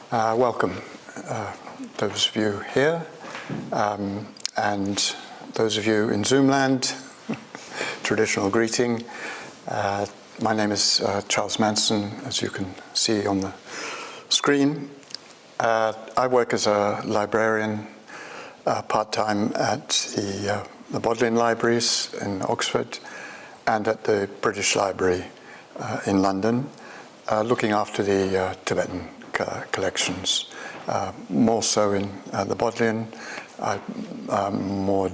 Welcome, those of you here, and those of you in Zoom land, traditional greeting. My name is Charles Manson, as you can see on the screen. I work as a librarian part-time at the Bodleian Libraries in Oxford and at the British Library in London, looking after the Tibetan collections, more so in the Bodleian. I more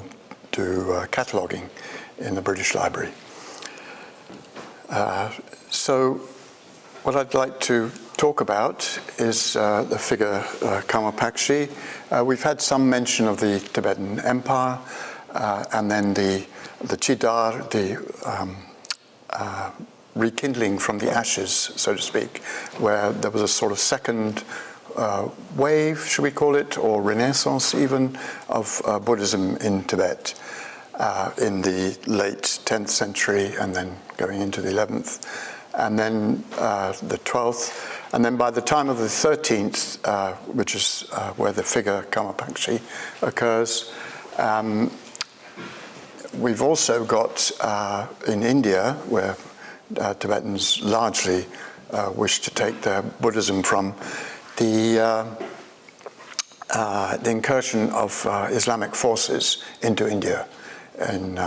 do cataloguing in the British Library. So what I'd like to talk about is the figure Karmapakshi. We've had some mention of the Tibetan Empire and then the Chidar, the rekindling from the ashes, so to speak, where there was a sort of second wave, should we call it, or renaissance even, of Buddhism in Tibet in the late 10th century and then going into the 11th, and then the 12th. And then by the time of the 13th, which is where the figure Karmapakshi occurs, we've also got in India, where Tibetans largely wish to take their Buddhism from, the incursion of Islamic forces into India in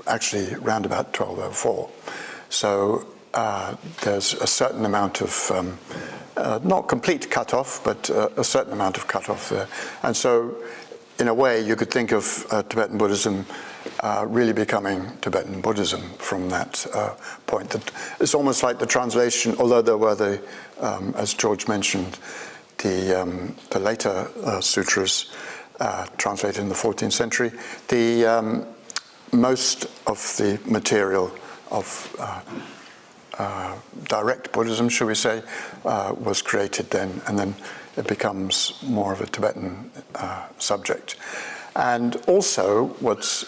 actually around about 1204. So there's a certain amount of, not complete cut-off, but a certain amount of cut-off there. And so in a way, you could think of Tibetan Buddhism really becoming Tibetan Buddhism from that point. That it's almost like the translation, although there were the, as George mentioned, the later sutras translated in the 14th century. The most of the material of direct Buddhism, shall we say, was created then, and then it becomes more of a Tibetan subject. And also, what's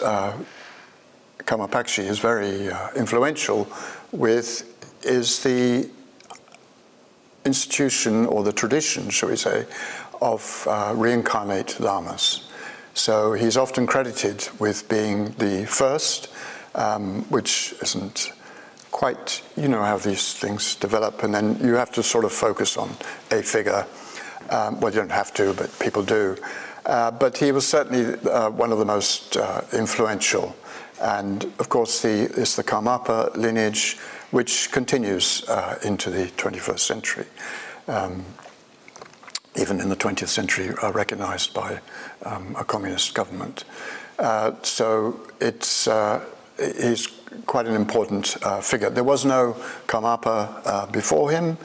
Karmapakshi is very influential with is the institution, or the tradition, shall we say, of reincarnate lamas. So he's often credited with being the first, which isn't quite, you know how these things develop, and then you have to sort of focus on a figure. Well, you don't have to, but people do. But he was certainly one of the most influential. And of course, it's the Karmapa lineage, which continues into the 21st century. Even in the 20th century, recognized by a communist government. So he's quite an important figure. There was no Karmapa before him.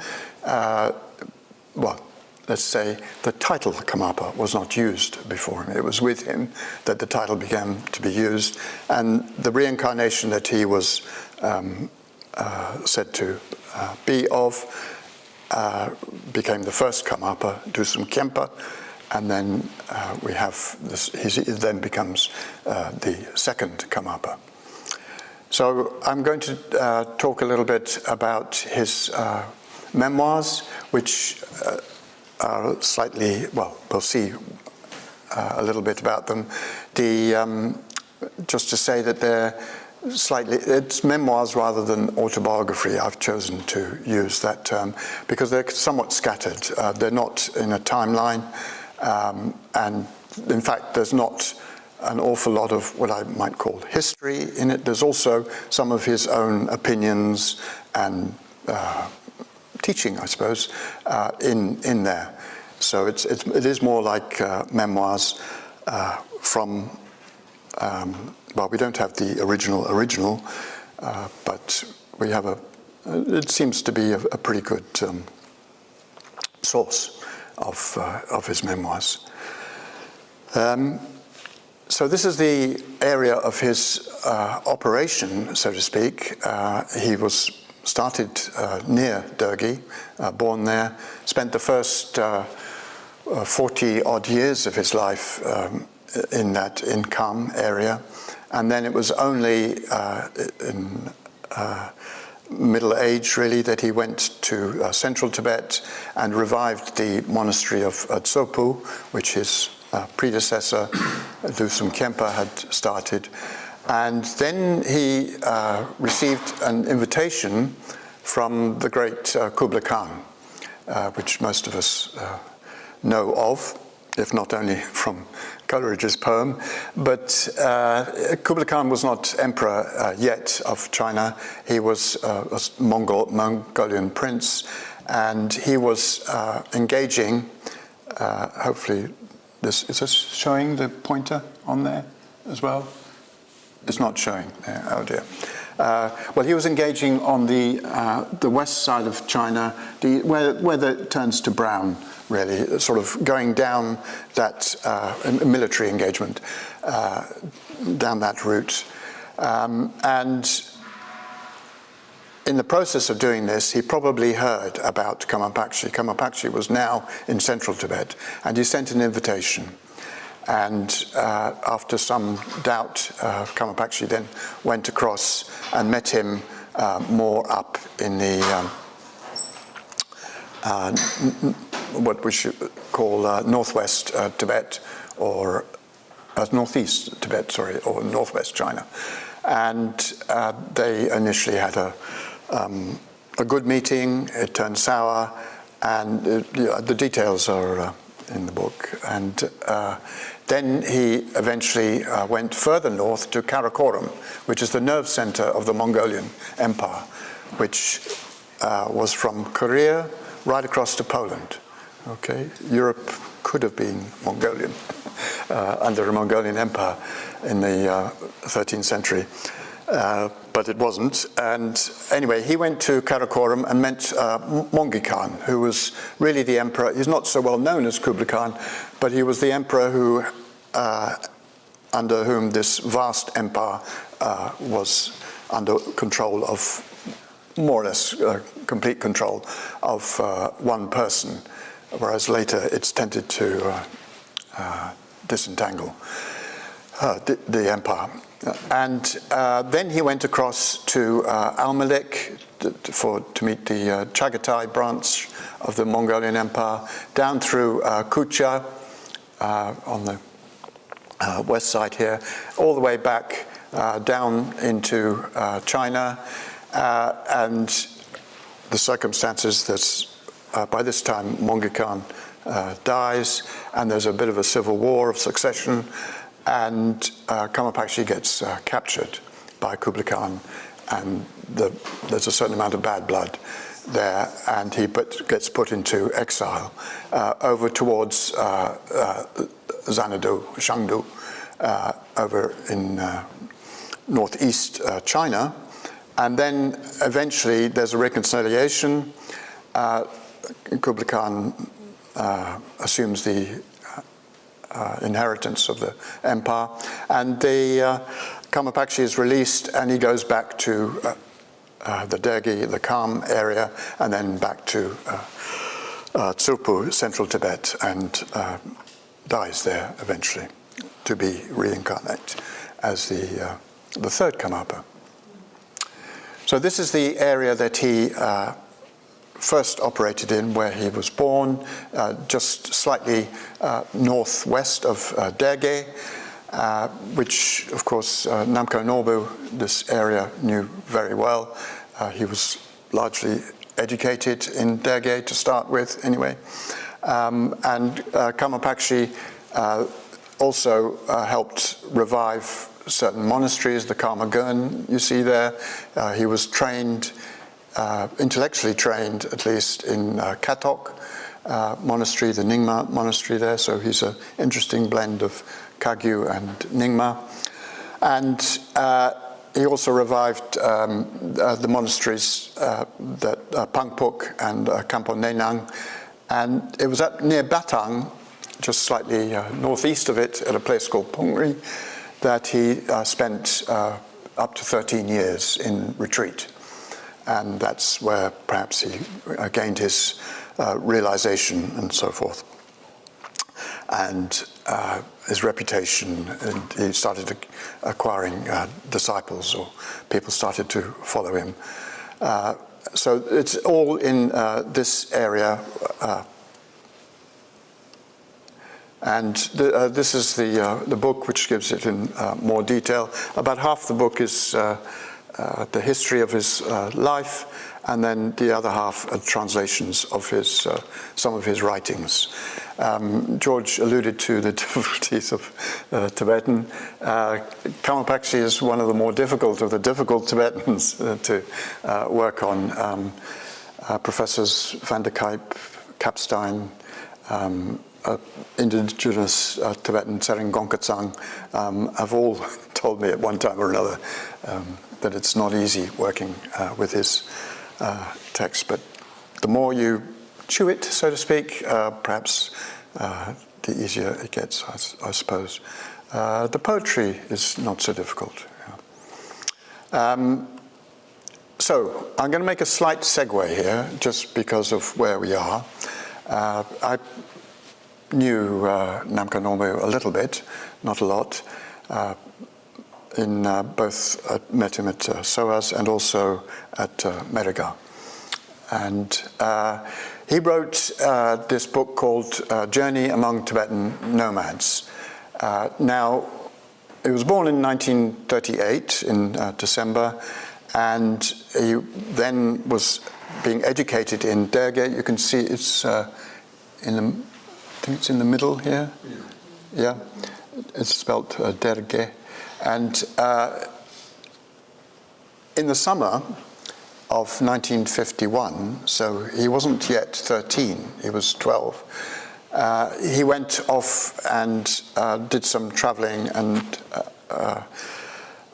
Well, let's say the title Karmapa was not used before him. It was with him that the title began to be used. And the reincarnation that he was said to be of became the first Karmapa, Dusum Khenpa, and then we have this, he then becomes the second Karmapa. So I'm going to talk a little bit about his memoirs, which are slightly, well, we'll see a little bit about them. Just to say that they're slightly, it's memoirs rather than autobiography. I've chosen to use that term because they're somewhat scattered. They're not in a timeline, and in fact, there's not an awful lot of what I might call history in it. There's also some of his own opinions and teaching, I suppose, in there. So it is more like memoirs from. Well, we don't have the original, but we have it seems to be a pretty good source of his memoirs. So this is the area of his operation, so to speak. He was started near Dergi, born there, spent the first 40-odd years of his life in that Kham area. And then it was only in middle age, really, that he went to central Tibet and revived the monastery of Tsopu, which his predecessor, Losum Khenpa, had started. And then he received an invitation from the great Kublai Khan, which most of us know of, if not only from Coleridge's poem. But Kublai Khan was not emperor yet of China. He was a Mongolian prince, and he was engaging, hopefully, is this showing the pointer on there as well? It's not showing there, oh dear. Well, he was engaging on the west side of China, where it turns to brown, really, sort of going down that military engagement, down that route. And in the process of doing this, he probably heard about Kama Pakshi. Kama Pakshi was now in central Tibet, and he sent an invitation. And after some doubt, Kama Pakshi then went across and met him more up in the what we should call northwest Tibet, or northeast Tibet, sorry, or northwest China. And they initially had a good meeting. It turned sour, and the details are in the book. And then he eventually went further north to Karakoram, which is the nerve center of the Mongolian Empire, which was from Korea right across to Poland. Okay, Europe could have been Mongolian under a Mongolian Empire in the 13th century. But it wasn't. And anyway, he went to Karakoram and met Mongi Khan, who was really the emperor. He's not so well known as Kublai Khan, but he was the emperor who, under whom this vast empire was under control of, more or less complete control of one person, whereas later it's tended to disentangle the empire. And then he went across to Almalik to meet the Chagatai branch of the Mongolian Empire, down through Kucha on the west side here, all the way back down into China. And the circumstances that by this time Mongi Khan dies, and there's a bit of a civil war of succession. And Kama Pakshi gets captured by Kublai Khan, and there's a certain amount of bad blood there, and he gets put into exile over towards Xanadu, Shangdu, over in northeast China. And then eventually there's a reconciliation. Kublai Khan assumes the inheritance of the empire, and the Kama Pakshi is released, and he goes back to the Dergi, the Kham area, and then back to Tsopu, central Tibet, and dies there eventually to be reincarnated as the third Karmapa. So this is the area that he first operated in, where he was born, just slightly northwest of Derge, which, of course, Namko Norbu, this area, knew very well. He was largely educated in Derge to start with, anyway. And Kama Pakshi also helped revive certain monasteries, the Karma Gurn you see there. He was trained, intellectually trained, at least, in Katok monastery, the Nyingma monastery there. So he's an interesting blend of Kagyu and Nyingma. And he also revived the monasteries that Pangpuk and Kampon Nenang. And it was up near Batang, just slightly northeast of it, at a place called Pungri, that he spent up to 13 years in retreat. And that's where perhaps he gained his realization and so forth. And his reputation, and he started acquiring disciples, or people started to follow him. So it's all in this area. And this is the book which gives it in more detail. About half the book is the history of his life, and then the other half are translations of his some of his writings. George alluded to the difficulties of Tibetan. Kamapaksi is one of the more difficult of the difficult Tibetans to work on. Professors Van der Kijp, Kapstein, indigenous Tibetan Tsering Gongketsang have all told me at one time or another that it's not easy working with his text, but the more you chew it, so to speak, perhaps the easier it gets, I suppose. The poetry is not so difficult. Yeah. So I'm going to make a slight segue here, just because of where we are. I knew Namkha Norbu a little bit, not a lot. Both met him at SOAS and also at Meriga. And he wrote this book called Journey Among Tibetan Nomads. Now, he was born in 1938 in December, and he then was being educated in Derge. You can see it's I think it's in the middle here. Yeah, it's spelled Derge. And in the summer of 1951, so he wasn't yet 13, he was 12, he went off and did some traveling and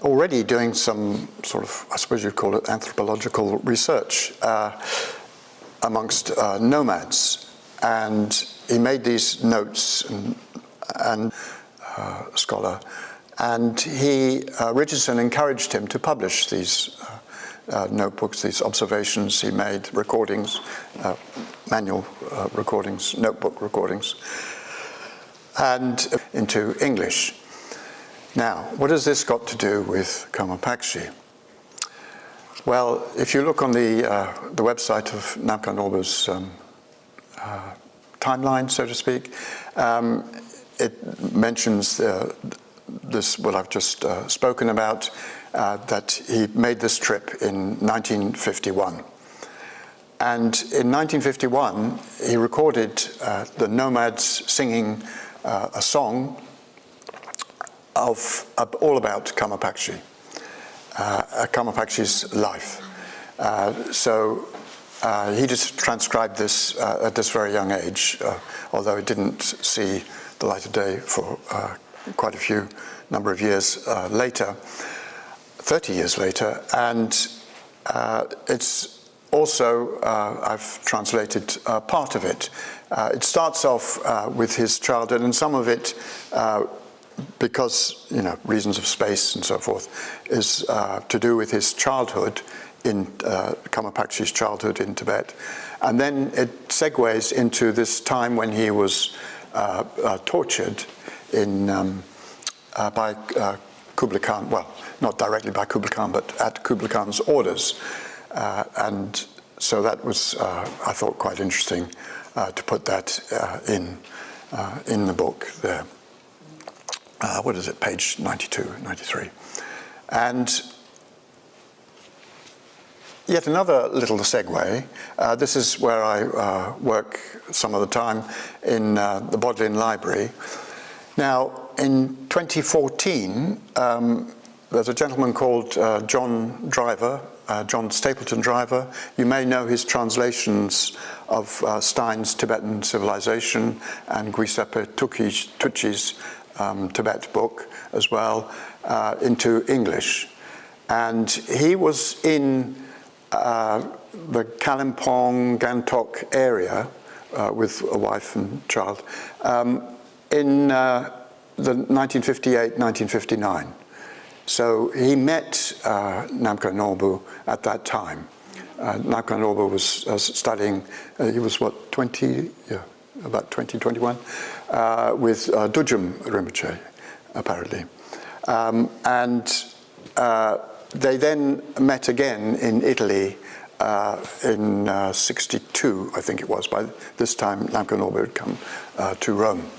already doing some sort of, I suppose you'd call it anthropological research amongst nomads. And he made these notes and scholar, and Richardson encouraged him to publish these notebooks, these observations he made, recordings, manual recordings, notebook recordings, and into English. Now, what has this got to do with Kamapaksi? Well, if you look on the website of Namkha Norbu's timeline, so to speak, it mentions this, what I've just spoken about, that he made this trip in 1951. And in 1951, he recorded the nomads singing a song all about Kamapaksi, Kamapakshi's life. So he just transcribed this at this very young age, although it didn't see the light of day for quite a few number of years later, 30 years later. And it's also, I've translated part of it. It starts off with his childhood, and some of it, because, reasons of space and so forth, is to do with his childhood in Kamapakshi's childhood in Tibet. And then it segues into this time when he was tortured by Kublai Khan, well, not directly by Kublai Khan, but at Kublai Khan's orders. And so that was, I thought, quite interesting to put that in the book there. What is it, page 92, 93. And yet another little segue. This is where I work some of the time in the Bodleian Library. Now, in 2014, there's a gentleman called John Driver, John Stapleton Driver. You may know his translations of Stein's Tibetan Civilization and Giuseppe Tucci's Tibet book as well into English. And he was in the Kalimpong, Gantok area with a wife and child in the 1958-1959. So he met Namkha Norbu at that time. Namkha Norbu was studying, he was what, 20, yeah, about 20, 21, with Dudjom Rinpoche, apparently. And they then met again in Italy in 62, I think it was. By this time, Namco Norbu had come to Rome.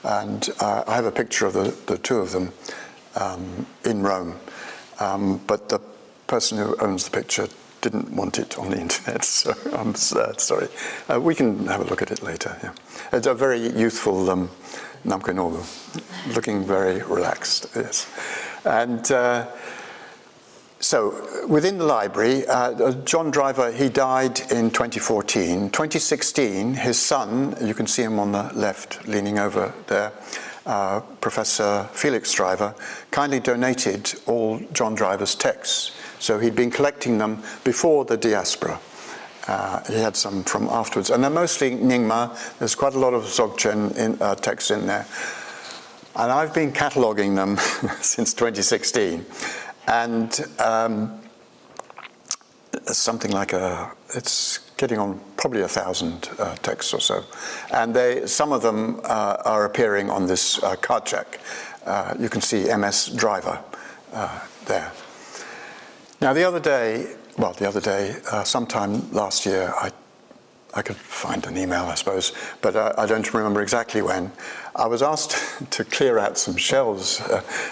And I have a picture of the two of them in Rome. But the person who owns the picture didn't want it on the internet, so I'm sorry. We can have a look at it later. Yeah. It's a very youthful Namco Norbu, looking very relaxed, yes. And so within the library, John Driver, he died in 2014. 2016, his son, you can see him on the left leaning over there, Professor Felix Driver, kindly donated all John Driver's texts. So he'd been collecting them before the diaspora. He had some from afterwards, and they're mostly Nyingma. There's quite a lot of Dzogchen texts in there. And I've been cataloguing them since 2016. And something like it's getting on probably 1,000 texts or so. And some of them are appearing on this card check. You can see MS Driver there. Now the other day, sometime last year, I could find an email, I suppose, but I don't remember exactly when. I was asked to clear out some shelves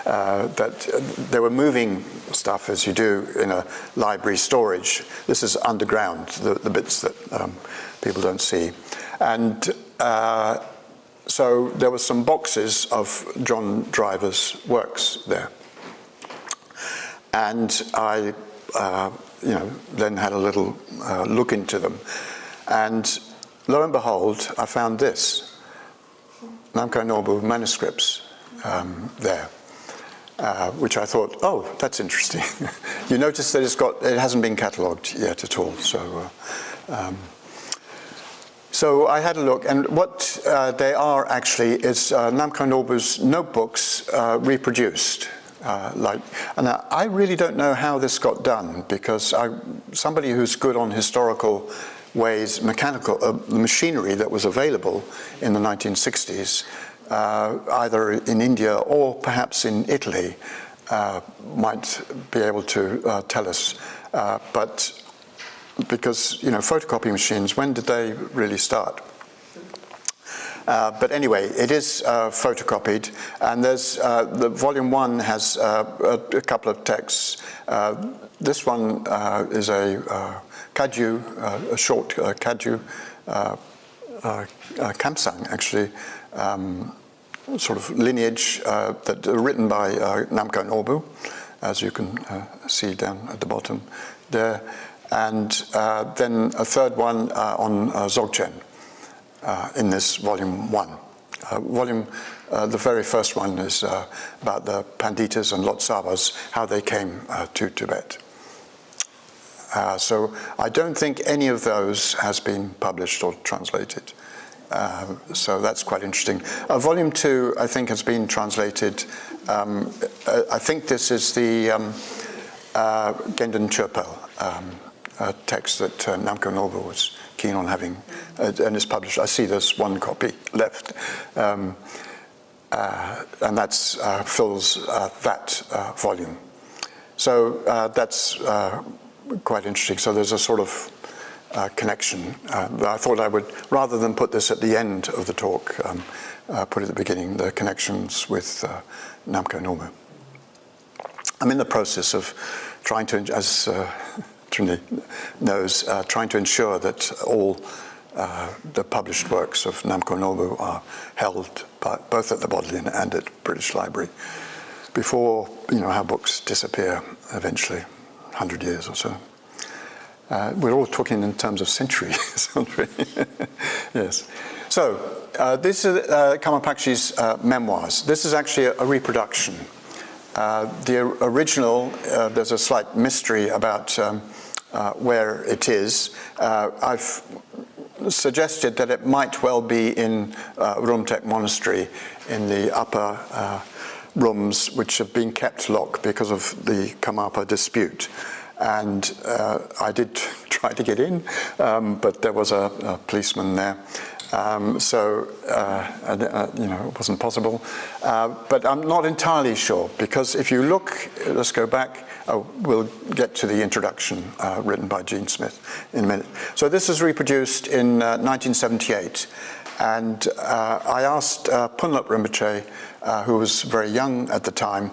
that they were moving stuff, as you do in a library storage. This is underground, the bits that people don't see. And so there were some boxes of John Driver's works there. And I, then had a little look into them. And lo and behold, I found this, Namco Norbu manuscripts there, which I thought, oh, that's interesting. You notice that it hasn't been catalogued yet at all. So I had a look, and what they are actually is Namco Norbu's notebooks reproduced. And I really don't know how this got done, because somebody who's good on historical ways, the machinery that was available in the 1960s, either in India or perhaps in Italy, might be able to tell us. But because, photocopy machines, when did they really start? But anyway, it is photocopied, and there's the volume 1 has a couple of texts. This one is a kaju, a short kaju, kamsang actually, sort of lineage that are written by Namco Norbu, as you can see down at the bottom there, and then a third one on Dzogchen. In this volume 1. The very first one is about the Panditas and Lotsavas, how they came to Tibet. So I don't think any of those has been published or translated. So that's quite interesting. Volume 2, I think, has been translated. I think this is the Gendon Churpel text that Namco Norbu was keen on having, and it's published. I see there's one copy left, and that's fills that volume. So that's quite interesting. So there's a sort of connection. I thought I would, rather than put this at the end of the talk, put it at the beginning, the connections with Namco Norbu. I'm in the process of trying to, as Trinity knows, trying to ensure that all the published works of Namco Norbu are held both at the Bodleian and at British Library before, how books disappear eventually, 100 years or so. We're all talking in terms of centuries, aren't we? Yes. So this is Kamapakshi's memoirs. This is actually a reproduction. The original, there's a slight mystery about where it is. I've suggested that it might well be in Rumtek Monastery, in the upper rooms, which have been kept locked because of the Karmapa dispute. And I did try to get in, but there was a policeman there. It wasn't possible. But I'm not entirely sure, because if you look, let's go back, we'll get to the introduction written by Gene Smith in a minute. So this is reproduced in 1978. And I asked Punlap Rinpoche, who was very young at the time,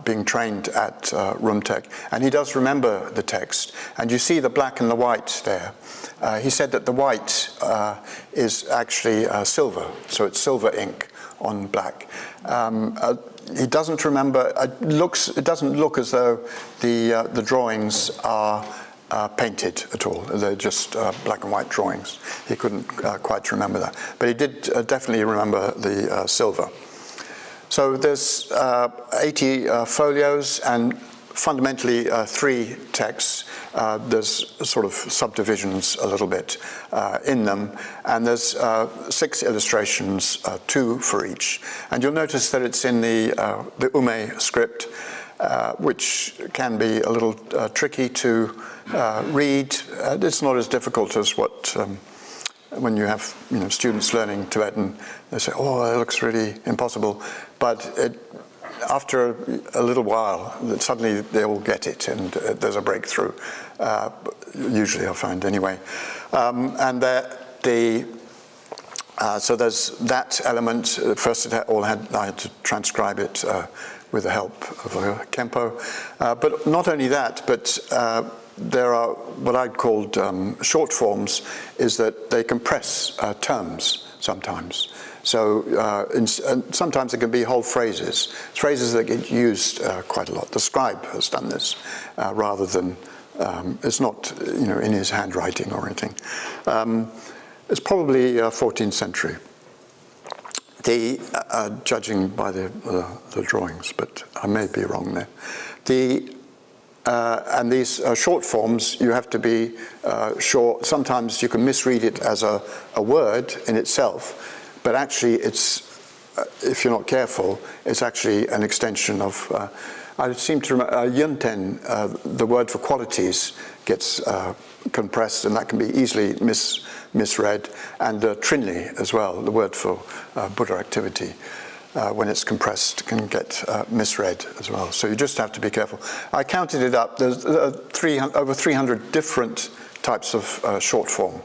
being trained at Rumtek, and he does remember the text. And you see the black and the white there. He said that the white is actually silver, so it's silver ink on black. He doesn't remember. It doesn't look as though the drawings are painted at all. They're just black and white drawings. He couldn't quite remember that, but he did definitely remember the silver. So there's 80 folios, and fundamentally 3 texts. There's sort of subdivisions a little bit in them, and there's 6 illustrations, 2 for each. And you'll notice that it's in the Ume script, which can be a little tricky to read. It's not as difficult as what when you have students learning Tibetan, they say, "Oh, it looks really impossible," but after a little while, suddenly they all get it, and there's a breakthrough. Usually, I find anyway. So there's that element. First, I had to transcribe it with the help of a Kempo, but not only that, but there are what I'd called short forms, is that they compress terms sometimes. So and sometimes it can be whole phrases that get used quite a lot. The scribe has done this rather than, it's not in his handwriting or anything. It's probably 14th century. Judging by the drawings, but I may be wrong there. And these short forms, you have to be sure. Sometimes you can misread it as a word in itself, but actually it's, if you're not careful, it's actually an extension of, I seem to remember, yunten, the word for qualities, gets compressed, and that can be easily misread, and trinli as well, the word for Buddha activity. When it's compressed, can get misread as well. So you just have to be careful. I counted it up. There's over 300 different types of short form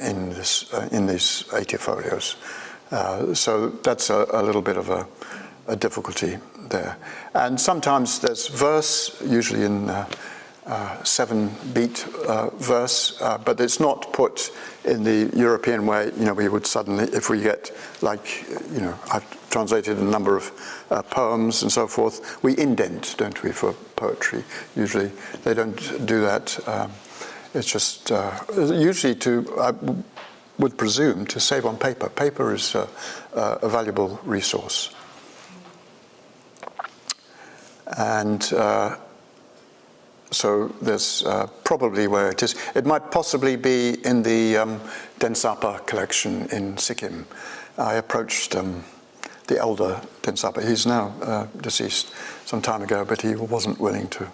in these 80 folios. So that's a little bit of a difficulty there. And sometimes there's verse, usually in 7-beat verse, but it's not put in the European way. We would suddenly, if we get I've translated a number of poems and so forth, we indent, don't we, for poetry? Usually they don't do that. It's just usually I would presume to save on paper. Paper is a valuable resource. And so there's probably where it is. It might possibly be in the Densapa collection in Sikkim. I approached the elder Densapa. He's now deceased some time ago, but he wasn't willing to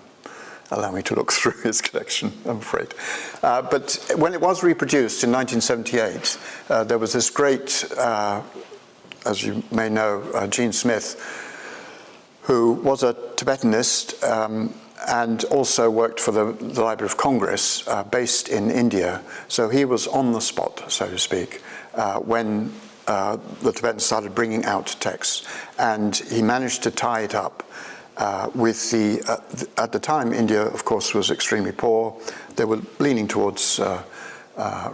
allow me to look through his collection, I'm afraid. But when it was reproduced in 1978, there was this great, as you may know, Gene Smith, who was a Tibetanist, and also worked for the Library of Congress, based in India. So he was on the spot, so to speak, when the Tibetans started bringing out texts. And he managed to tie it up with at the time, India, of course, was extremely poor. They were leaning towards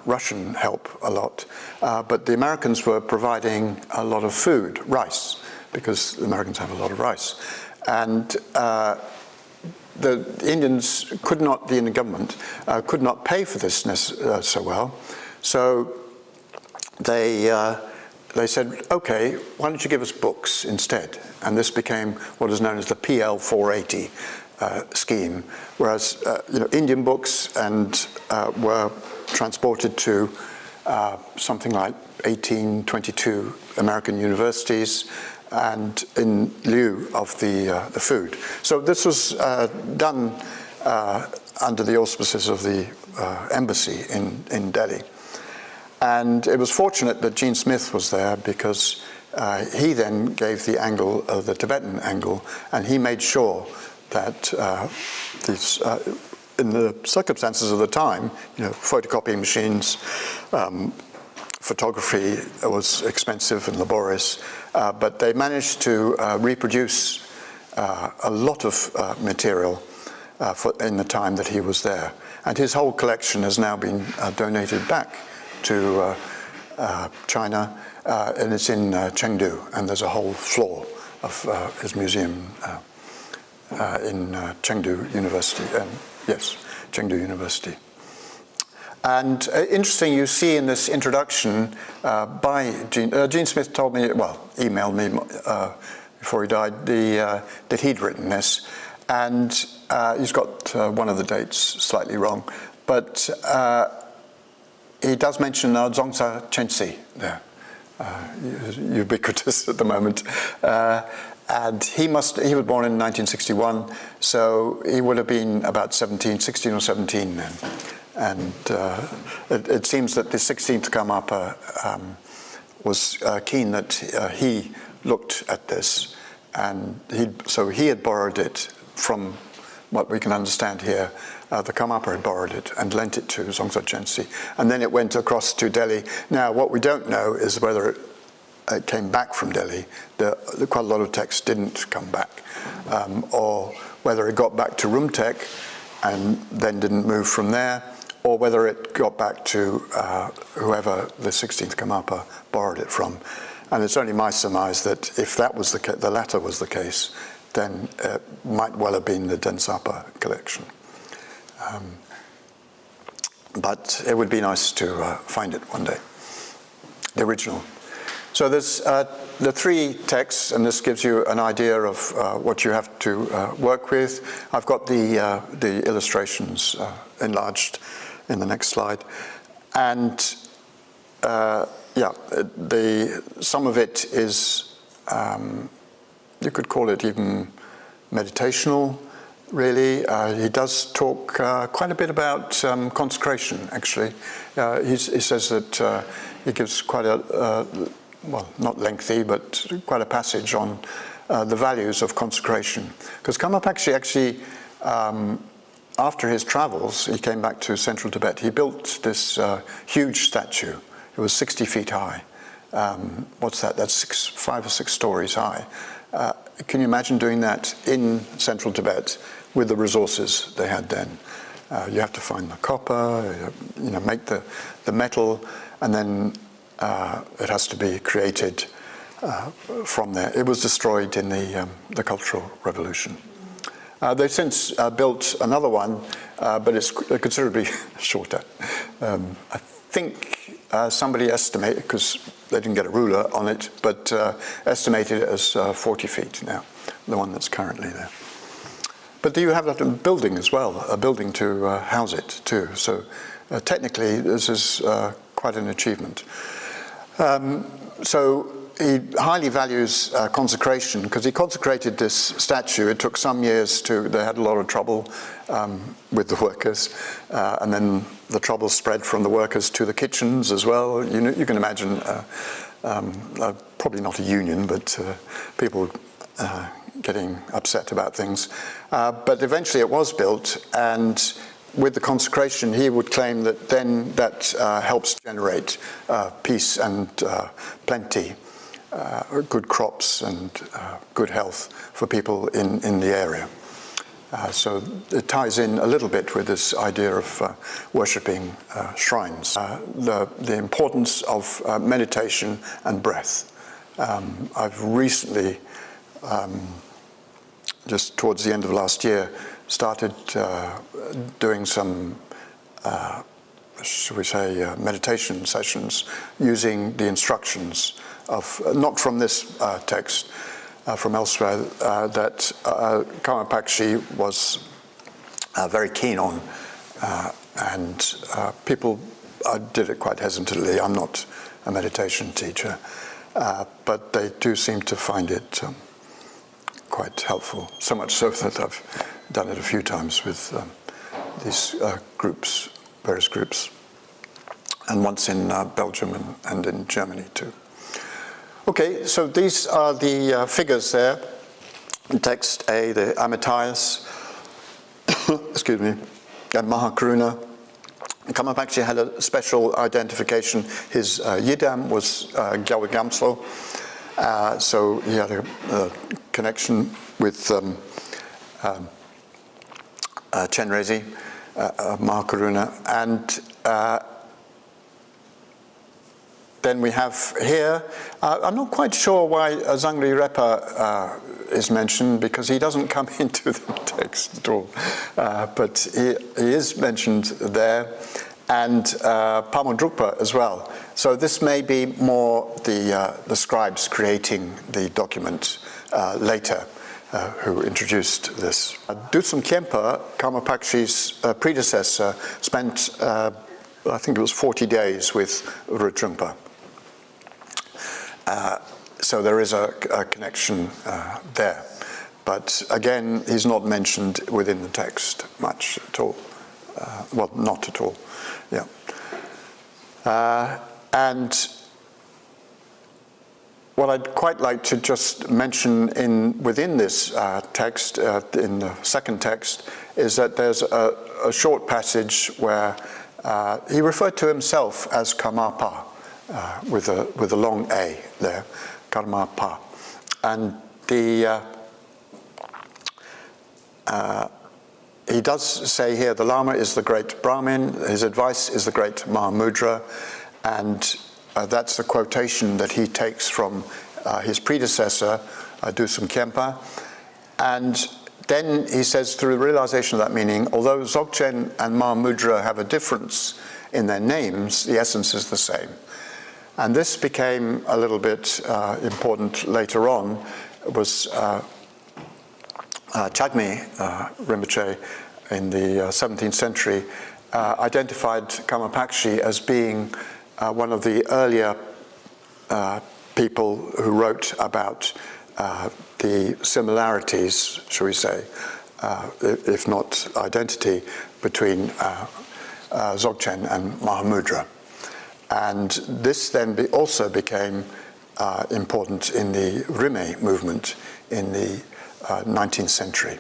Russian help a lot. But the Americans were providing a lot of food, rice, because the Americans have a lot of rice. And the Indians the Indian government could not pay for this so well. So they said, okay, why don't you give us books instead? And this became what is known as the PL 480 scheme, whereas Indian books were transported to something like 1822 American universities, and in lieu of the food. So this was done under the auspices of the embassy in Delhi. And it was fortunate that Gene Smith was there, because he then gave the angle, the Tibetan angle, and he made sure that in the circumstances of the time, photocopying machines, photography was expensive and laborious, but they managed to reproduce a lot of material in the time that he was there. And his whole collection has now been donated back to China, and it's in Chengdu, and there's a whole floor of his museum in Chengdu University. Yes, Chengdu University. And interesting, you see in this introduction by Gene Smith told me, well, emailed me before he died, that he'd written this. And he's got one of the dates slightly wrong, but he does mention Dzongsa Chensi there, ubiquitous at the moment. And he was born in 1961, so he would have been about 16 or 17 then. And it seems that the 16th Karmapa was keen that he looked at this, and so he had borrowed it from what we can understand here. The Karmapa had borrowed it and lent it to Dzongsa Chensi, and then it went across to Delhi. Now, what we don't know is whether it came back from Delhi. Quite a lot of texts didn't come back, or whether it got back to Rumtek and then didn't move from there, or whether it got back to whoever the 16th Karmapa borrowed it from. And it's only my surmise that if that was the latter was the case, then it might well have been the Densapa collection. But it would be nice to find it one day, the original. So there's the three texts, and this gives you an idea of what you have to work with. I've got the illustrations enlarged in the next slide. And some of it is, you could call it even meditational, really. He does talk quite a bit about consecration, actually. He says that he gives quite a, well, not lengthy, but quite a passage on the values of consecration. Because Karmapakshi actually, after his travels, he came back to central Tibet. He built this huge statue. It was 60 feet high. What's that? That's 5 or 6 stories high. Can you imagine doing that in central Tibet with the resources they had then? You have to find the copper, make the metal, and then it has to be created from there. It was destroyed in the Cultural Revolution. They've since built another one, but it's considerably shorter. I think somebody estimated, because they didn't get a ruler on it, but estimated it as 40 feet now, the one that's currently there. But you have that building as well, a building to house it too. So technically, this is quite an achievement. So he highly values consecration, because he consecrated this statue. It took some years they had a lot of trouble with the workers, and then the trouble spread from the workers to the kitchens as well. You can imagine, probably not a union, but people getting upset about things. But eventually it was built, and with the consecration, he would claim that then that helps generate peace and plenty, good crops and good health for people in the area. So it ties in a little bit with this idea of worshipping shrines. The importance of meditation and breath. I've recently, just towards the end of last year, started doing some, should we say, meditation sessions using the instructions of, not from this text, from elsewhere, that Karmapakshi was very keen on, and people did it quite hesitantly. I'm not a meditation teacher, but they do seem to find it quite helpful, so much so that I've done it a few times with these groups, various groups. and once in Belgium and in Germany too. Okay, so these are the figures there. In text A, the Amitayas, excuse me, and Mahakaruna. Kamapaksha had a special identification. His Yidam was Gyawagamslo, so he had a connection with Chenrezig, Mahakaruna, and then we have here, I'm not quite sure why Zangri Repa is mentioned, because he doesn't come into the text at all, but he is mentioned there, and Pamodrukpa as well. So this may be more the scribes creating the document later, who introduced this. Dusum Khyentse, Kamapakshi's predecessor, spent, I think it was 40 days with Rutrungpa. So there is a connection there. But again, he's not mentioned within the text much at all. Well, not at all, yeah. And what I'd quite like to just mention within this text, in the second text, is that there's a short passage where he referred to himself as Karmapa, with a long A there, Karmapa. And he does say here, the Lama is the great Brahmin, his advice is the great Mahamudra, and that's a quotation that he takes from his predecessor, Dusum Khyentse. And then he says, through the realization of that meaning, although Dzogchen and Mahamudra have a difference in their names, the essence is the same. And this became a little bit important later on. It was Chagme Rinpoche in the 17th century identified Kamapakshi as being one of the earlier people who wrote about the similarities, shall we say, if not identity, between Dzogchen and Mahamudra. And this then also became important in the Rimé movement in the 19th century,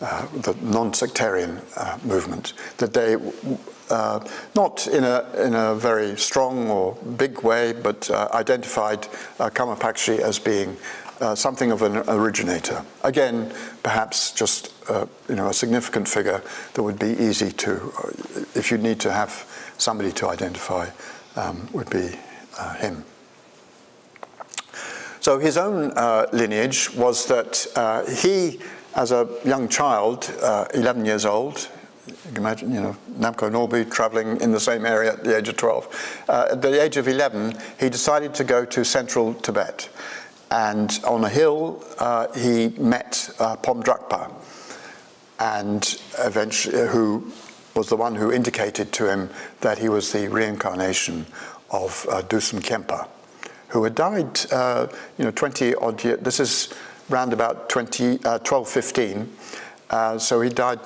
the non-sectarian movement, that they, not in a very strong or big way, but identified Kamapakshi as being something of an originator. Again, perhaps just a significant figure that would be easy to, if you need to have somebody to identify, would be him. So his own lineage was that he, as a young child, 11 years old, you can imagine, Namko Norbu traveling in the same area at the age of 12. At the age of 11, he decided to go to central Tibet. And on a hill, he met Pomdrakpa, and eventually, who was the one who indicated to him that he was the reincarnation of Dusum Khyentse, who had died, 20 odd years. This is round about 1215. So he died,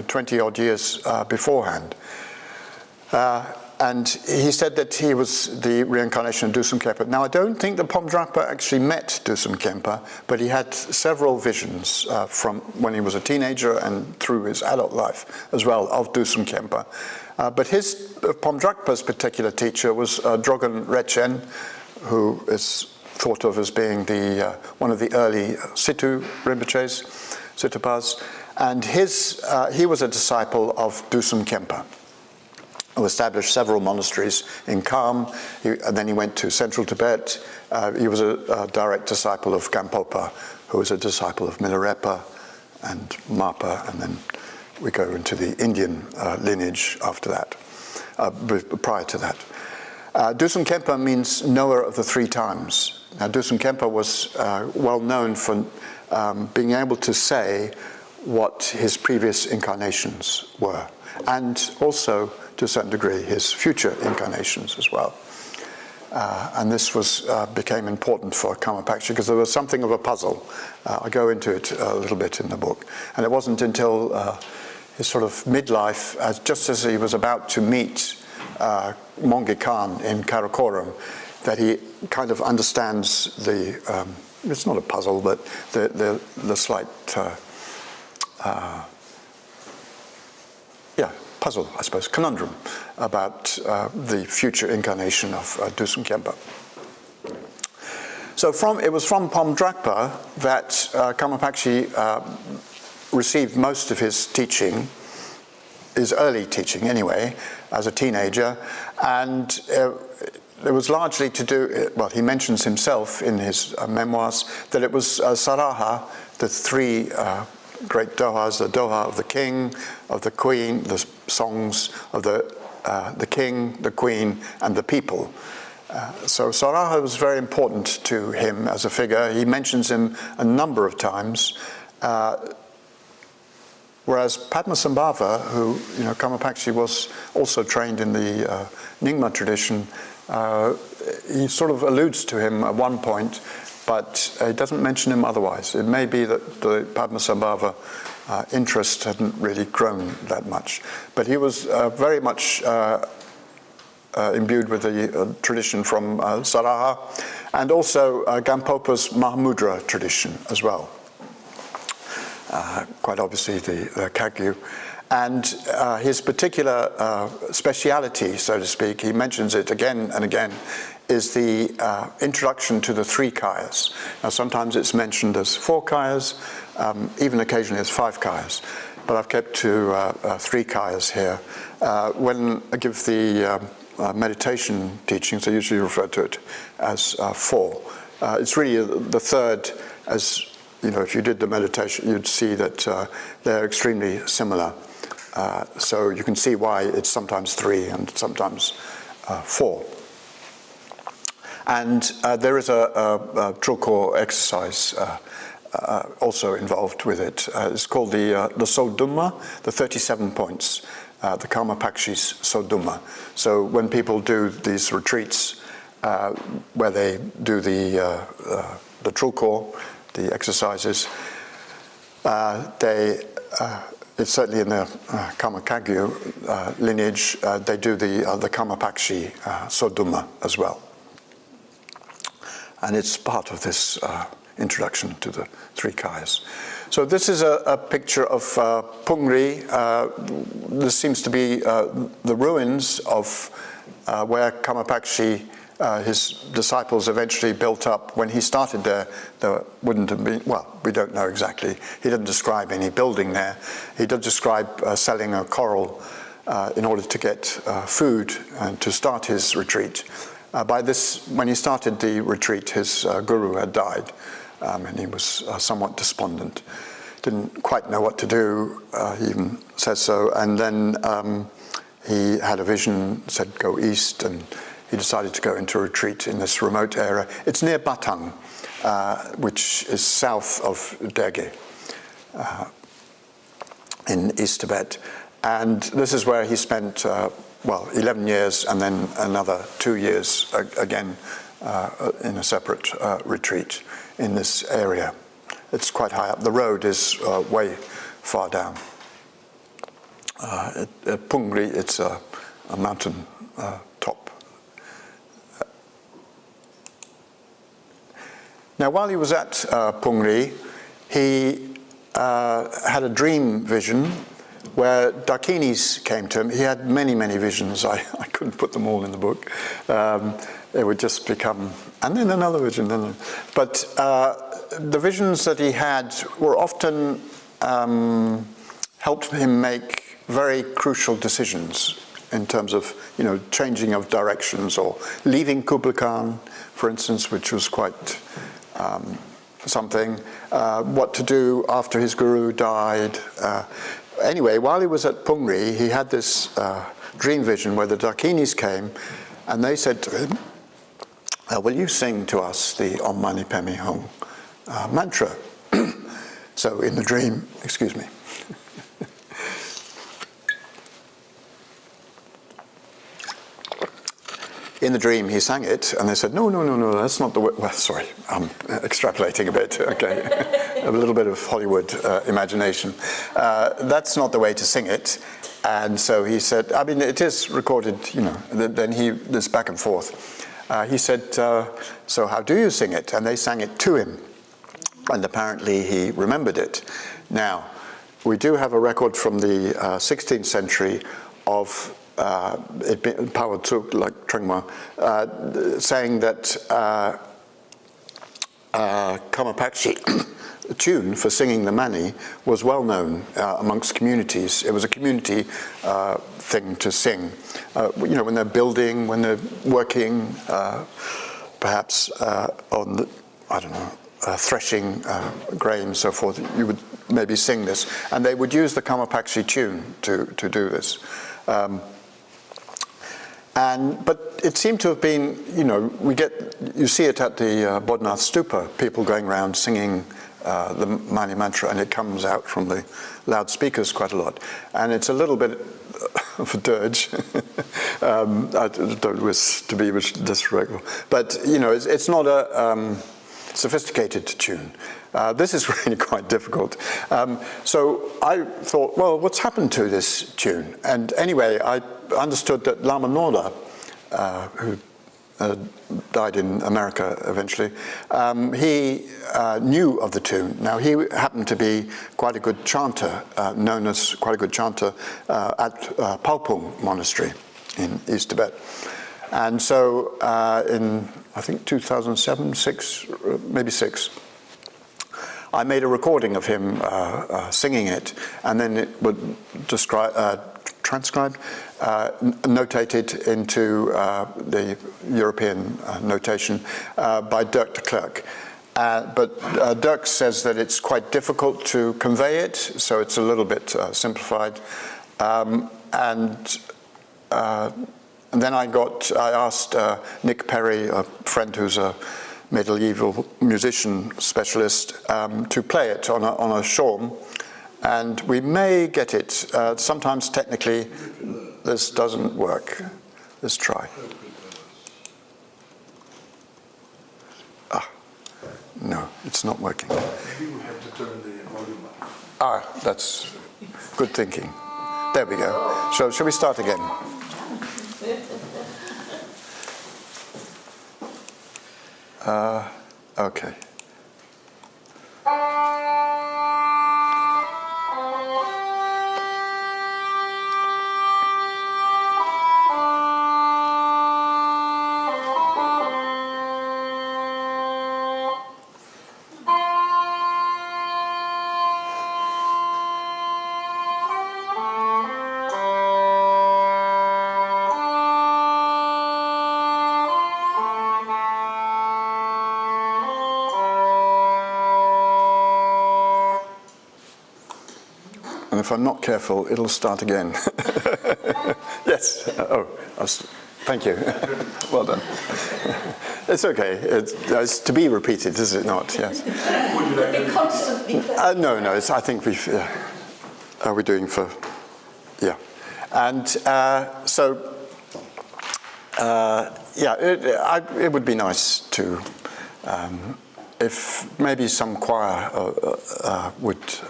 20 odd years beforehand. And he said that he was the reincarnation of Dusum Khyentse. Now, I don't think that Pomdrakpa actually met Dusum Khyentse, but he had several visions from when he was a teenager and through his adult life as well of Dusum Khyentse. But Pomdrakpa's particular teacher was Drogon Rechen, who is thought of as being one of the early Situ Rinpoches, Situpas, and he was a disciple of Dusum Khyentse, who established several monasteries in Kham, and then he went to central Tibet. He was a direct disciple of Gampopa, who was a disciple of Milarepa and Mapa, and then we go into the Indian lineage after that, prior to that. Dusum Khyentse means knower of the three times. Now, Dusum Khyentse was well known for being able to say what his previous incarnations were, and also, to a certain degree, his future incarnations as well. And this became important for Kamapakshi because there was something of a puzzle. I go into it a little bit in the book. And it wasn't until his sort of midlife, just as he was about to meet Monge Khan in Karakoram, that he kind of understands the, it's not a puzzle, but the slight, puzzle, I suppose, conundrum about the future incarnation of Dusun Khyentse. So it was from Pomdrakpa that Kamapakshi received most of his teaching, his early teaching anyway, as a teenager, and it was largely to do, well, he mentions himself in his memoirs that it was Saraha, the three great dohas, the doha of the king, of the queen, the songs of the king, the queen, and the people. So Saraha was very important to him as a figure. He mentions him a number of times. Whereas Padmasambhava, who, Kamapakshi was also trained in the Nyingma tradition, he sort of alludes to him at one point, but he doesn't mention him otherwise. It may be that the Padmasambhava interest hadn't really grown that much. But he was very much imbued with the tradition from Saraha, and also Gampopa's Mahamudra tradition as well. Quite obviously the Kagyu. And his particular speciality, so to speak, he mentions it again and again, is the introduction to the three kayas. Now sometimes it's mentioned as four kayas, even occasionally as five kayas, but I've kept to three kayas here. When I give the meditation teachings, I usually refer to it as four. It's really the third, as if you did the meditation, you'd see that they're extremely similar. So you can see why it's sometimes three and sometimes four. And there is a Trulkor exercise also involved with it. It's called the Sodhumma, the 37 points, the Kamapakshi's Sodhumma. So when people do these retreats where they do the Trulkor, the exercises, it's certainly in the Kamakagyu lineage, they do the Kamapakshi Sodhumma as well. And it's part of this introduction to the three kayas. So this is a picture of Pungri. This seems to be the ruins of where Kamapakshi, his disciples eventually built up. When he started there wouldn't have been, well, we don't know exactly. He didn't describe any building there. He did describe selling a coral in order to get food and to start his retreat. By this, when he started the retreat, his guru had died, and he was somewhat despondent. Didn't quite know what to do, he even says so. And then he had a vision, said go east, and he decided to go into a retreat in this remote area. It's near Batang, which is south of Dege, in East Tibet. And this is where he spent 11 years and then another 2 years again in a separate retreat in this area. It's quite high up. The road is way far down. At Pungri, it's a mountain top. Now, while he was at Pungri, he had a dream vision where Dakinis came to him. He had many, many visions. I couldn't put them all in the book. It would just become, and then another vision. But the visions that he had were often helped him make very crucial decisions in terms of, changing of directions or leaving Kublai Khan, for instance, which was quite something. What to do after his guru died. Anyway, while he was at Pungri, he had this dream vision where the Dakinis came and they said to him, will you sing to us the Om Mani Padme Hum mantra? So in the dream, excuse me. in the dream he sang it, and they said, no, that's not the way. Well, sorry, I'm extrapolating a bit, okay. A little bit of Hollywood imagination. That's not the way to sing it. And so he said, I mean, it is recorded, then this back and forth. He said, so how do you sing it? And they sang it to him. And apparently he remembered it. Now, we do have a record from the 16th century of Power Tsuk, like Trengma, saying that Kamapakshi tune for singing the mani was well known amongst communities. It was a community thing to sing. When they're building, when they're working, perhaps on the, threshing grain, so forth, you would maybe sing this. And they would use the Kamapakshi tune to do this. But it seemed to have been, you see it at the Bodhnath Stupa, people going around singing the Mani Mantra, and it comes out from the loudspeakers quite a lot. And it's a little bit of a dirge. I don't wish to be disrespectful. But, it's not a sophisticated tune. This is really quite difficult. So I thought, well, what's happened to this tune? And anyway, I understood that Lama Noda, who died in America eventually, he knew of the tune. Now, he happened to be quite a good chanter, known as quite a good chanter at Palpung Monastery in East Tibet. And so in, I think, 2007, maybe 6, I made a recording of him singing it, and then it would transcribed, notated into the European notation by Dirk de Klerk. But Dirk says that it's quite difficult to convey it, so it's a little bit simplified. And then I asked Nick Perry, a friend who's a medieval musician specialist, to play it on a shawm. And we may get it. Sometimes technically this doesn't work. Let's try. No, it's not working. Maybe we have to turn the volume up. That's good thinking. There we go. So shall we start again? Okay. And if I'm not careful, it'll start again. Yes. Thank you. Well done. It's okay. It's to be repeated, is it not? Yes. Constantly. No. I think we're doing for. Yeah. And it would be nice to. If maybe some choir would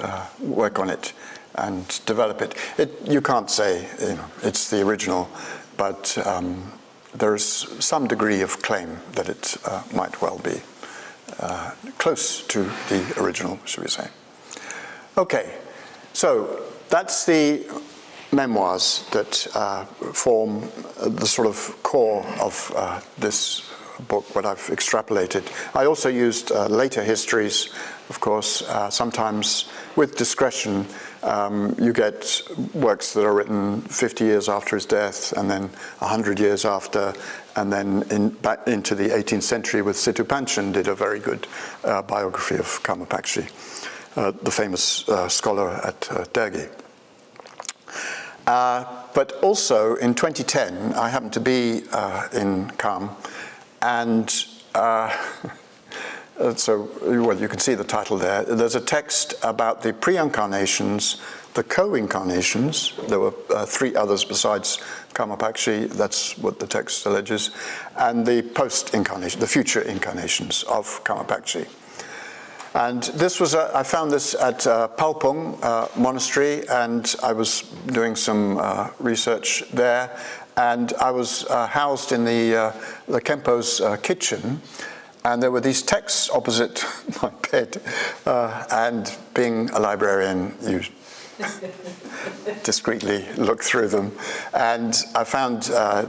work on it and develop it. You can't say it's the original, but there's some degree of claim that it might well be close to the original, should we say. Okay, so that's the memoirs that form the sort of core of this book, what I've extrapolated. I also used later histories, of course. Sometimes with discretion, you get works that are written 50 years after his death, and then 100 years after, and then back into the 18th century with Situ Panchen did a very good biography of Kamapakshi, the famous scholar at Dergi. But also in 2010, I happened to be in Kham, and so, well, you can see the title there. There's a text about the pre-incarnations, the co-incarnations. There were 3 others besides Karmapakshi, that's what the text alleges, and the post-incarnation, the future incarnations of Karmapakshi. And this was, I found this at Palpung Monastery, and I was doing some research there, and I was housed in the Kempo's kitchen, and there were these texts opposite my bed, and being a librarian, you discreetly look through them, and I found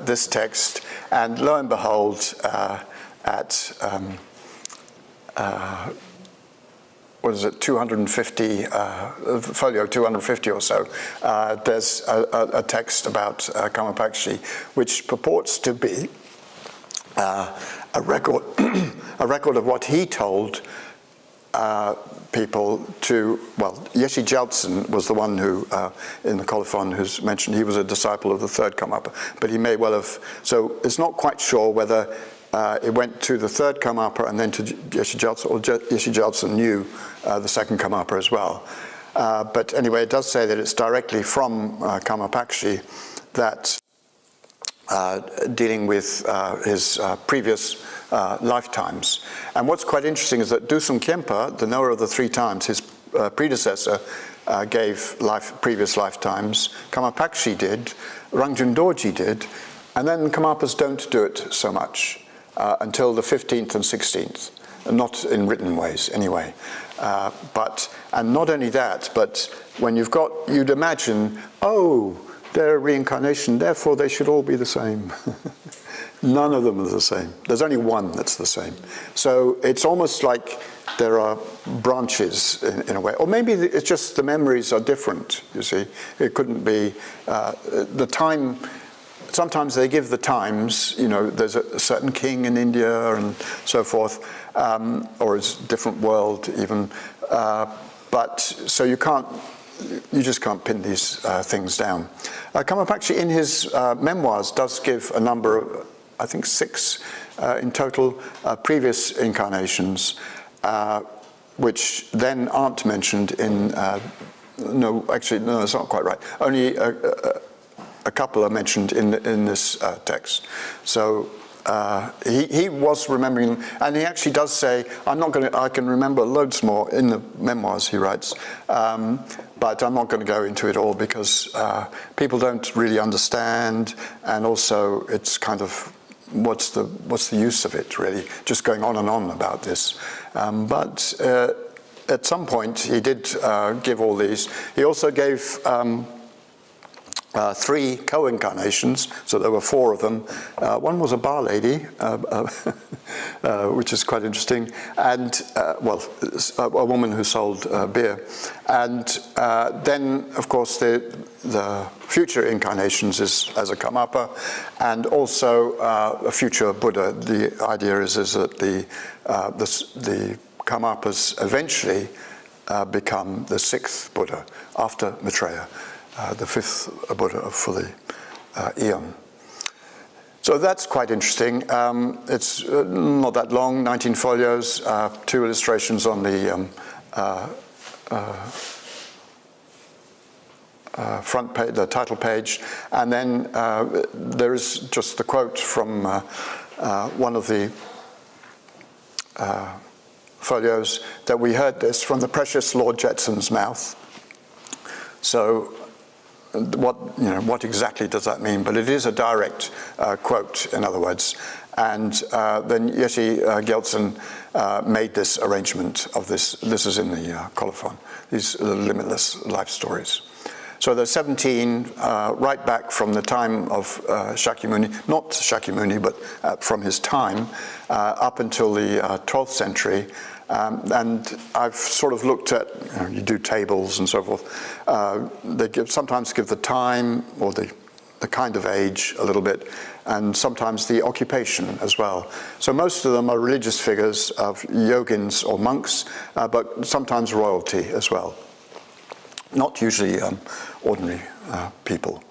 this text, and lo and behold, at what is it, 250, folio 250 or so, there's a text about Karmapakshi, which purports to be a record, a record of what he told people to, well, Yeshe Gyaltsen was the one who, in the colophon, who's mentioned he was a disciple of the third Karmapa, but he may well have, so it's not quite sure whether it went to the third Karmapa and then to Yeshe Gyaltsen, or Yeshe Gyaltsen knew the second Karmapa as well. But anyway, it does say that it's directly from Karmapakshi that dealing with his previous lifetimes. And what's quite interesting is that Dusung Khyentse, the knower of the three times, his predecessor gave previous lifetimes, Karmapakshi did, Rangjung Dorji did, and then Karmapas don't do it so much until the 15th and 16th, not in written ways anyway. And not only that, but when you'd imagine, oh, they're a reincarnation, therefore they should all be the same. None of them are the same. There's only one that's the same. So it's almost like there are branches in a way. Or maybe it's just the memories are different, you see. It couldn't be the time. Sometimes they give the times, there's a certain king in India and so forth, or it's a different world even. But so you just can't pin these things down. Karmapakshi in his memoirs does give a number of, I think 6 in total, previous incarnations, which then aren't mentioned in, no, it's not quite right. Only a couple are mentioned in this text. So he was remembering, and he actually does say, I can remember loads more in the memoirs he writes, but I'm not going to go into it all because people don't really understand, and also it's kind of, what's the use of it really, just going on and on about this. But at some point he did give all these. He also gave 3 co-incarnations, so there were 4 of them. One was a bar lady, which is quite interesting, and a woman who sold beer. And then, of course, the future incarnations is as a Karmapa, and also a future Buddha. The idea is that the Karmapas eventually become the 6th Buddha after Maitreya. The 5th Buddha for the Eon. So that's quite interesting. It's not that long, 19 folios, 2 illustrations on the front page, the title page, and then there is just the quote from one of the folios that we heard this from the precious Lord Jetsun's mouth. So what exactly does that mean? But it is a direct quote, in other words. And then Yeshe Gyaltsen made this arrangement of this. This is in the colophon. These are the limitless life stories. So there's 17 right back from the time of Shakyamuni, not Shakyamuni, but from his time up until the 12th century. And I've sort of looked at, you do tables and so forth. They sometimes give the time or the kind of age a little bit, and sometimes the occupation as well. So most of them are religious figures of yogins or monks, but sometimes royalty as well. Not usually ordinary people.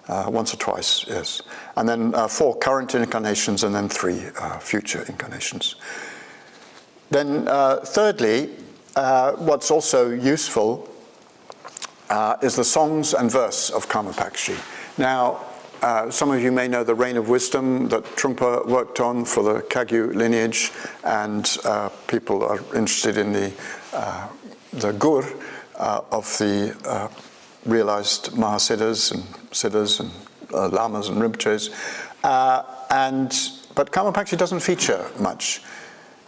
Once or twice, yes. And then 4 current incarnations, and then 3 future incarnations. Then thirdly, what's also useful is the songs and verse of Karmapakshi. Now, some of you may know the Reign of Wisdom that Trungpa worked on for the Kagyu lineage, and people are interested in the gur of the realized Mahasiddhas and Siddhas and Lamas and Rinpoches. But Karmapakshi doesn't feature much.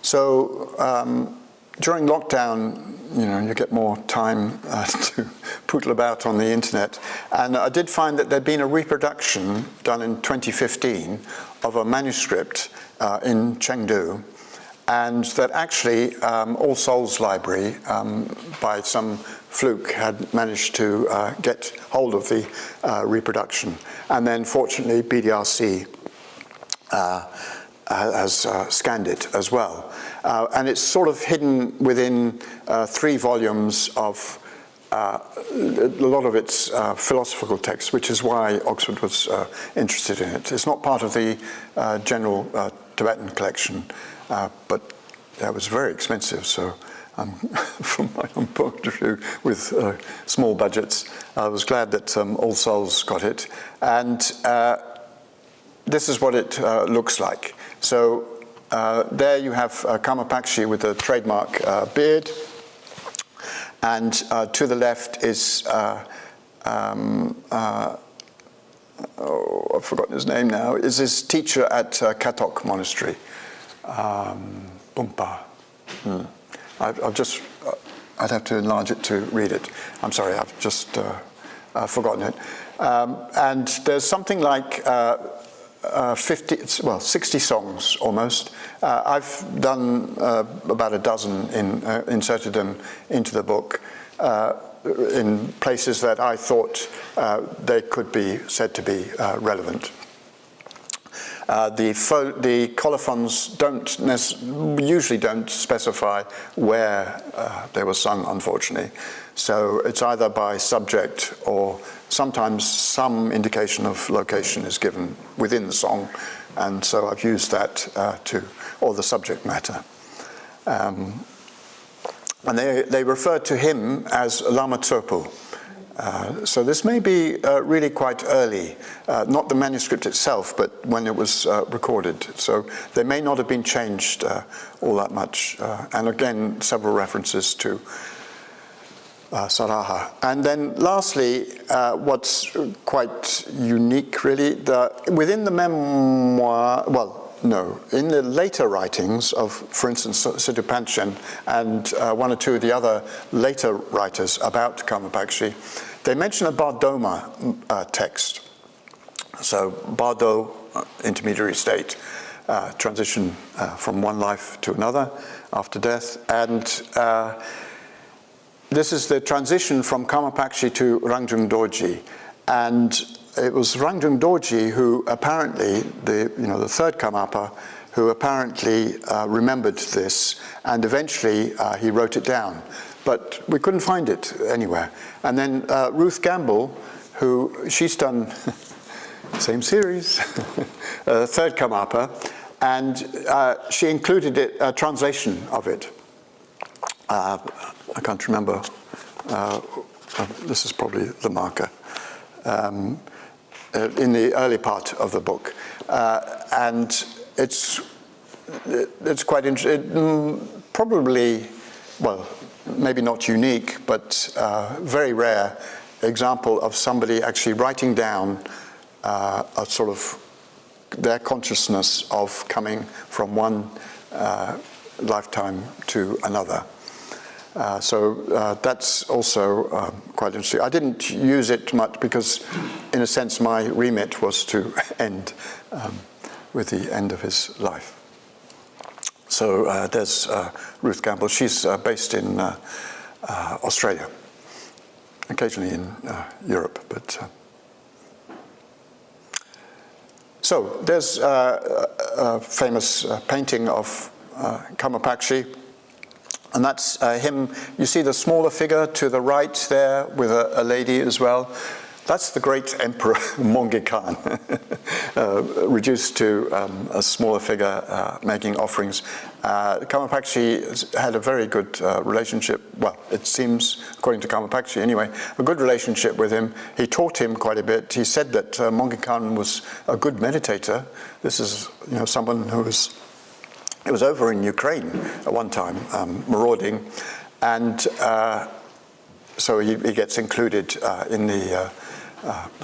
So during lockdown, you get more time to poodle about on the internet. And I did find that there'd been a reproduction done in 2015 of a manuscript in Chengdu, and that actually All Souls Library, by some fluke, had managed to get hold of the reproduction. And then fortunately BDRC has scanned it as well. And it's sort of hidden within 3 volumes of a lot of its philosophical texts, which is why Oxford was interested in it. It's not part of the general Tibetan collection, but it was very expensive, so from my own point of view, with small budgets, I was glad that All Souls got it. And this is what it looks like. So there you have Karmapakshi with a trademark beard, and to the left is, I've forgotten his name now, is his teacher at Katok Monastery, Bumpa. I'd have to enlarge it to read it. I'm sorry, I've just forgotten it. And there's something like 60 songs almost. I've done about a dozen, inserted them into the book in places that I thought they could be said to be relevant. The colophons usually don't specify where they were sung, unfortunately. So it's either by subject, or sometimes some indication of location is given within the song, and so I've used that or the subject matter. And they refer to him as Lama Tsopo. So this may be really quite early, not the manuscript itself, but when it was recorded. So they may not have been changed all that much. And again, several references to Saraha. And then lastly, what's quite unique really, within the memoir, in the later writings of, for instance, Sidhu Panchen and one or two of the other later writers about Karmapakshi, they mention a Bardoma text. So Bardo, intermediary state, transition from one life to another after death. And this is the transition from Karmapakshi to Rangjung Dorji. And it was Rangjung Dorji who apparently, the third Karmapa, who apparently remembered this, and eventually he wrote it down. But we couldn't find it anywhere. And then Ruth Gamble, she's done same series, third Karmapa, and she included a translation of it. I can't remember. This is probably the marker. In the early part of the book, and it's quite interesting. Probably, well, maybe not unique, but very rare example of somebody actually writing down a sort of their consciousness of coming from one lifetime to another. So that's also quite interesting. I didn't use it much because, in a sense, my remit was to end with the end of his life. So there's Ruth Gamble. She's based in Australia, occasionally in Europe. But so there's a famous painting of Karmapakshi. And that's him. You see the smaller figure to the right there with a lady as well. That's the great Emperor Mongi Khan, reduced to a smaller figure making offerings. Kama-Pakshi had a very good relationship, well, it seems, according to Kama-Pakshi anyway, a good relationship with him. He taught him quite a bit. He said that Mongi Khan was a good meditator. This is, someone who was, it was over in Ukraine at one time, marauding, and so he gets included in the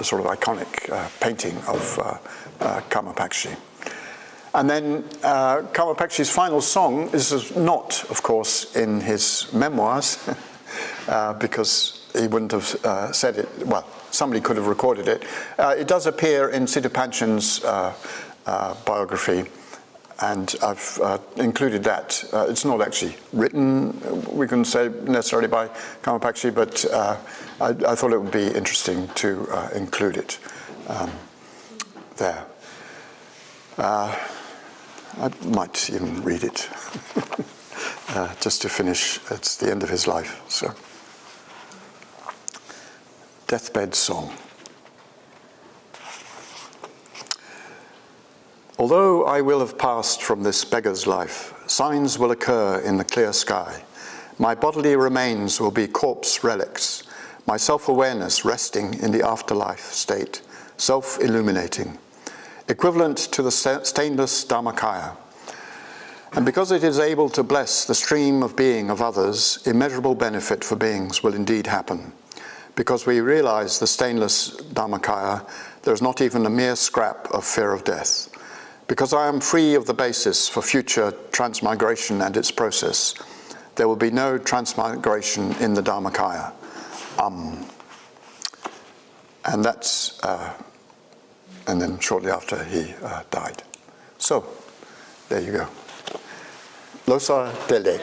sort of iconic painting of Kama-Pakshi. And then Kama-Pakshi's final song, this is not, of course, in his memoirs, because he wouldn't have said it, well, somebody could have recorded it. It does appear in Siddha Panchan's biography, and I've included that. It's not actually written, we can say, necessarily by Kama-Pakshi, but I thought it would be interesting to include it there. I might even read it, just to finish. It's the end of his life, so. Deathbed Song. Although I will have passed from this beggar's life, signs will occur in the clear sky. My bodily remains will be corpse relics, my self-awareness resting in the afterlife state, self-illuminating, equivalent to the stainless Dharmakaya. And because it is able to bless the stream of being of others, immeasurable benefit for beings will indeed happen. Because we realize the stainless Dharmakaya, there is not even a mere scrap of fear of death. Because I am free of the basis for future transmigration and its process, there will be no transmigration in the Dharmakaya. And that's, and then shortly after he died. So, there you go. Losa Dele.